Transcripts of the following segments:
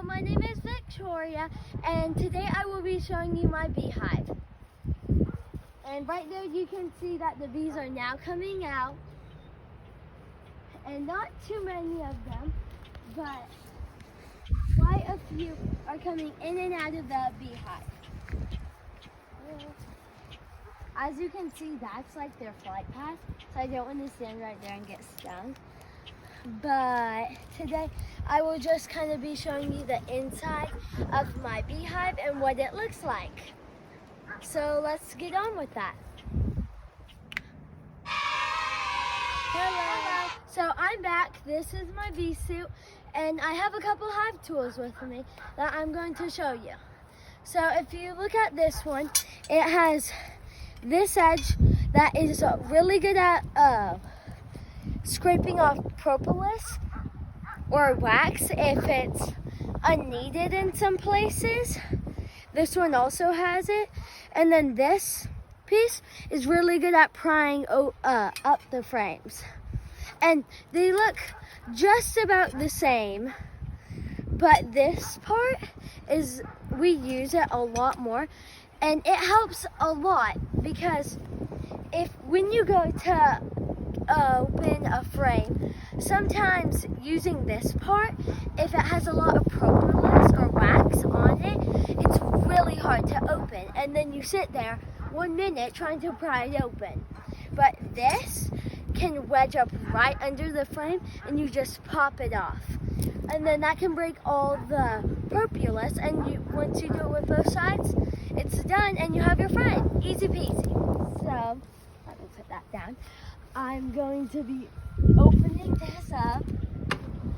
my name is Victoria, and today I will be showing you my beehive. And right there you can see that the bees are now coming out. And not too many of them, but quite a few are coming in and out of the beehive. As you can see, that's like their flight path, so I don't want to stand right there and get stung. But today I will just kind of be showing you the inside of my beehive and what it looks like. So let's get on with that. Hello. So I'm back. This is my bee suit, and I have a couple hive tools with me that I'm going to show you. So if you look at this one, it has this edge that is really good at scraping off propolis or wax if it's unneeded in some places. This one also has it. And then this piece is really good at prying up the frames. And they look just about the same, but this part is, we use it a lot more, and it helps a lot because when you go to open a frame, sometimes using this part, if it has a lot of propolis or wax on it, it's really hard to open, and then you sit there 1 minute trying to pry it open. But this can wedge up right under the frame and you just pop it off, and then that can break all the propolis, and once you do it with both sides, it's done and you have your frame. Easy peasy. So let me put that down. I'm going to be opening this up,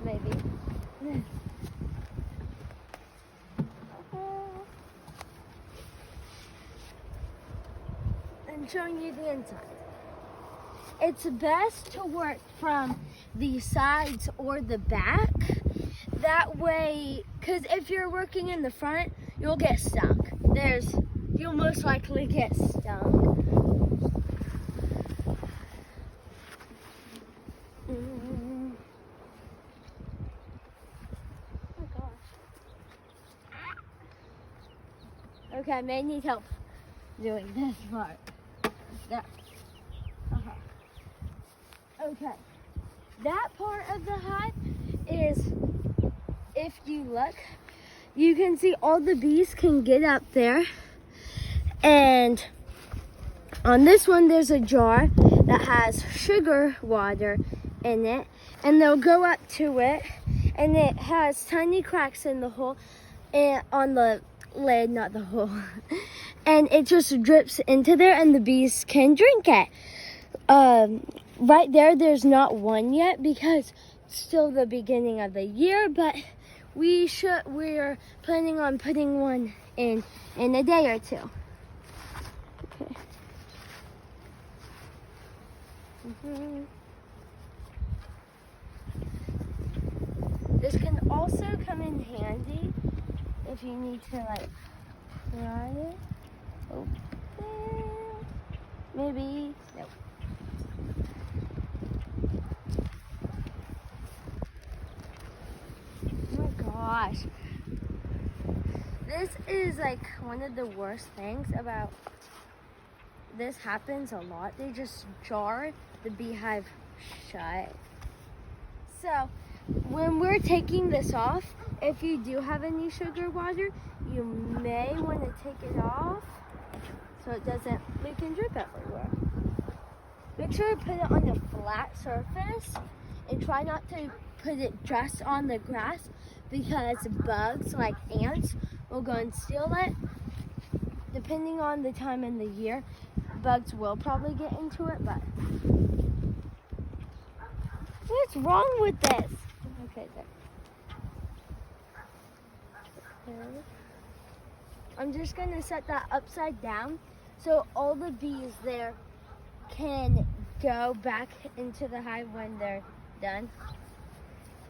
maybe. And showing you the inside. It's best to work from the sides or the back. That way, because if you're working in the front, you'll get stung. You'll most likely get stung. Okay, I may need help doing this part. There. Okay, that part of the hive is, if you look, you can see all the bees can get up there. And on this one, there's a jar that has sugar water in it, and they'll go up to it, and it has tiny cracks in the hole, and on the lid, not the hole, and it just drips into there, and the bees can drink it. Right there's not one yet because it's still the beginning of the year, but we're planning on putting one in a day or two. Okay. This can also come in handy if you need to like pry it open. Maybe, nope. Oh my gosh. This is like one of the worst things about this. Happens a lot. They just jar the beehive shut. So when we're taking this off, if you do have any sugar water, you may want to take it off so it doesn't leak and drip everywhere. Make sure to put it on a flat surface and try not to put it just on the grass because bugs like ants will go and steal it. Depending on the time in the year, bugs will probably get into it, but what's wrong with this? Okay, there. I'm just gonna set that upside down so all the bees there can go back into the hive when they're done.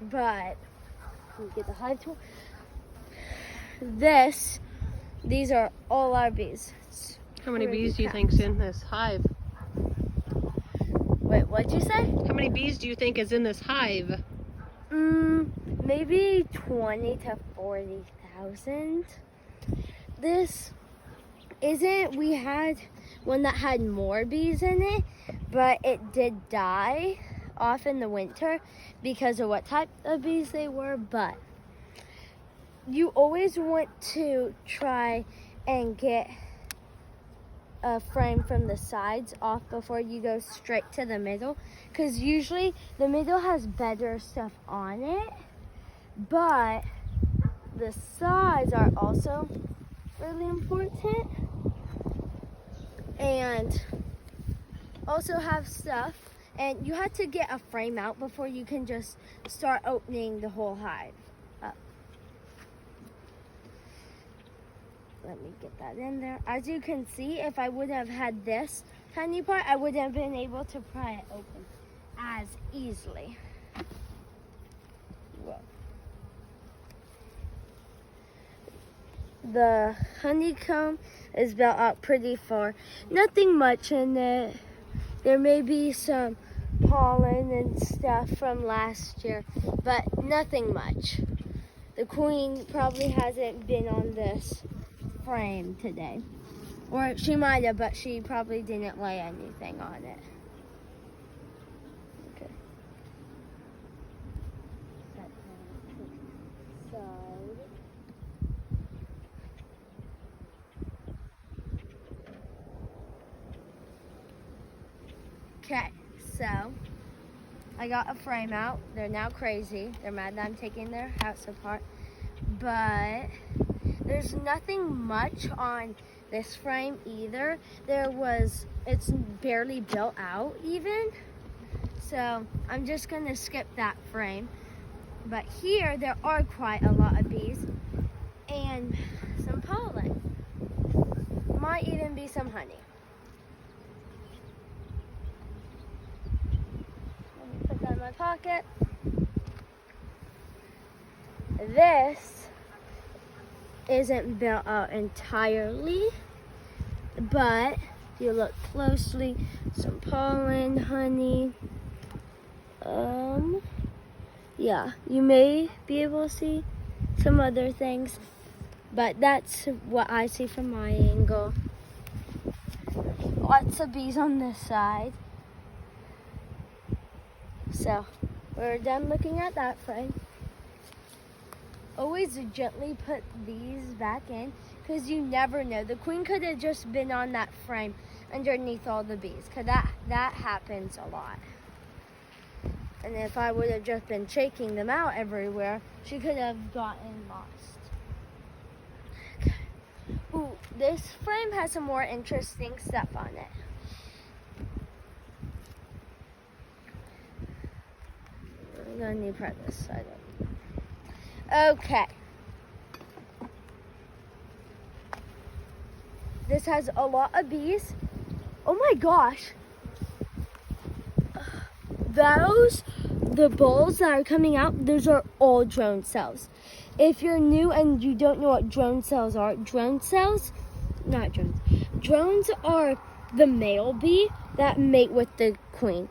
But let me get the hive tool. These are all our bees. How many bees do you think's in this hive? Wait, what'd you say? How many bees do you think is in this hive? maybe 20 to 40,000. This isn't, we had one that had more bees in it, but it did die off in the winter because of what type of bees they were. But you always want to try and get a frame from the sides off before you go straight to the middle, because usually the middle has better stuff on it, but the sides are also really important and also have stuff, and you have to get a frame out before you can just start opening the whole hive up. Let me get that in there. As you can see, if I would have had this tiny part, I wouldn't have been able to pry it open as easily. Whoa. The honeycomb is built out pretty far. Nothing much in it. There may be some pollen and stuff from last year, but nothing much. The queen probably hasn't been on this frame today. Or she might have, but she probably didn't lay anything on it. Okay. Set that to the side. Okay, so I got a frame out. They're now crazy. They're mad that I'm taking their house apart. But there's nothing much on this frame either. It's barely built out even. So I'm just gonna skip that frame. But here there are quite a lot of bees and some pollen. Might even be some honey. Let me put that in my pocket. This isn't built out entirely, but if you look closely, some pollen, honey. Yeah, you may be able to see some other things, but that's what I see from my angle. Lots of bees on this side. So we're done looking at that frame. Always gently put these back in, because you never know. The queen could have just been on that frame underneath all the bees, because that happens a lot. And if I would have just been shaking them out everywhere, she could have gotten lost. Okay. Ooh, this frame has some more interesting stuff on it. I'm gonna need to pry this side up. Okay. This has a lot of bees. Oh my gosh. The balls that are coming out, those are all drone cells. If you're new and you don't know what drone cells are, drones are the male bee that mate with the queen.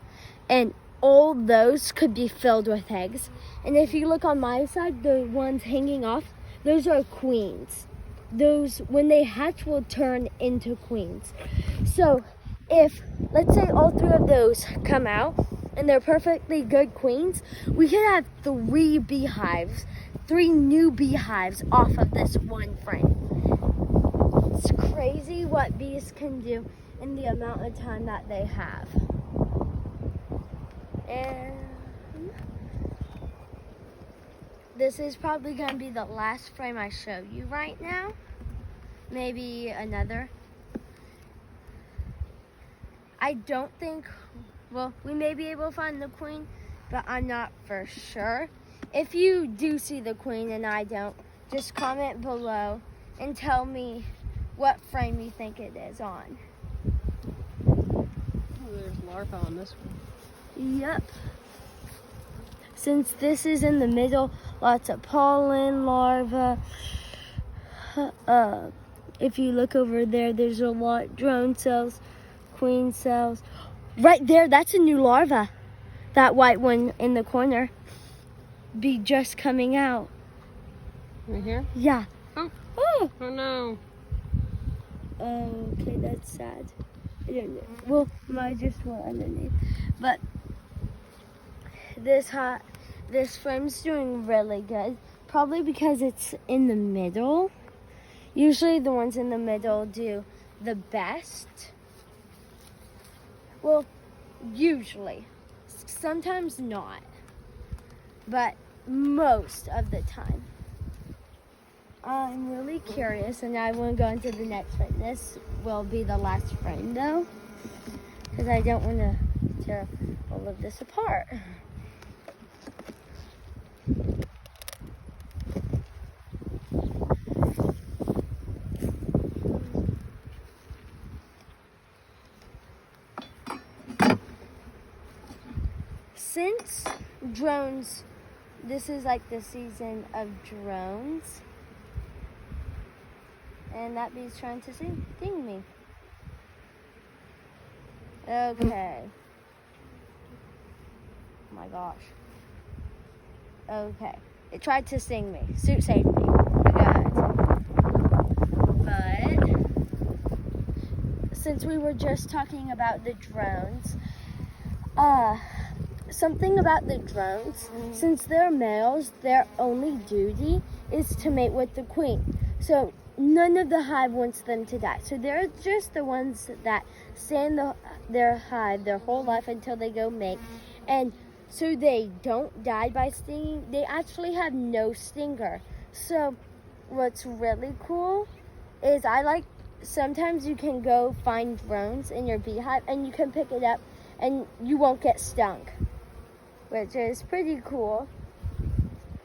And all those could be filled with eggs. And if you look on my side, the ones hanging off, those are queens. Those, when they hatch, will turn into queens. So if, let's say all three of those come out and they're perfectly good queens, we could have 3 beehives, 3 new beehives off of this one frame. It's crazy what bees can do in the amount of time that they have. And this is probably going to be the last frame I show you right now. Maybe another. I don't think, well, we may be able to find the queen, but I'm not for sure. If you do see the queen and I don't, just comment below and tell me what frame you think it is on. Oh, there's larvae on this one. Yep. Since this is in the middle, lots of pollen, larvae. If you look over there, there's a lot. Drone cells, queen cells. Right there, that's a new larva. That white one in the corner. be just coming out. Right here? Yeah. Oh. Oh. Oh no. Okay, that's sad. I don't know. Well, mine just went underneath. But this frame's doing really good. Probably because it's in the middle. Usually the ones in the middle do the best. Well, usually. Sometimes not. But most of the time. I'm really curious, and I want to go into the next frame. This will be the last frame, though, because I don't want to tear all of this apart. Since drones, this is like the season of drones. And that bee's trying to sting me. Okay. Oh my gosh. Okay. It tried to sting me. Suit saved me. Guys. But since we were just talking about the drones, something about the drones, since they're males, their only duty is to mate with the queen. So none of the hive wants them to die. So they're just the ones that stay in their hive their whole life until they go mate. And so they don't die by stinging. They actually have no stinger. So what's really cool is sometimes you can go find drones in your beehive and you can pick it up and you won't get stung, which is pretty cool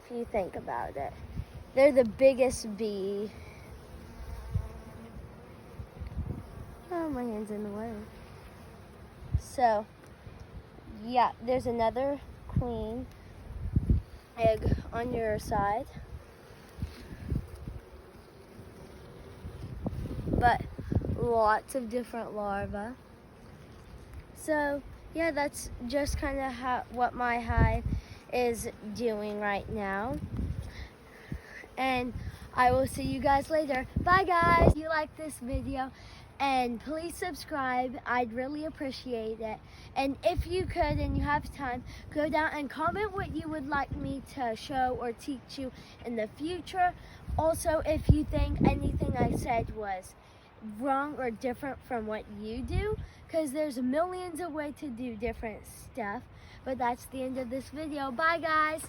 if you think about it. They're the biggest bee. Oh, my hand's in the way. So, yeah, there's another queen egg on your side. But lots of different larvae. So, yeah, that's just kind of what my hive is doing right now. And I will see you guys later. Bye, guys. If you like this video, and please subscribe. I'd really appreciate it. And if you could and you have time, go down and comment what you would like me to show or teach you in the future. Also, if you think anything I said was wrong or different from what you do, because there's millions of ways to do different stuff. But that's the end of this video. Bye, guys.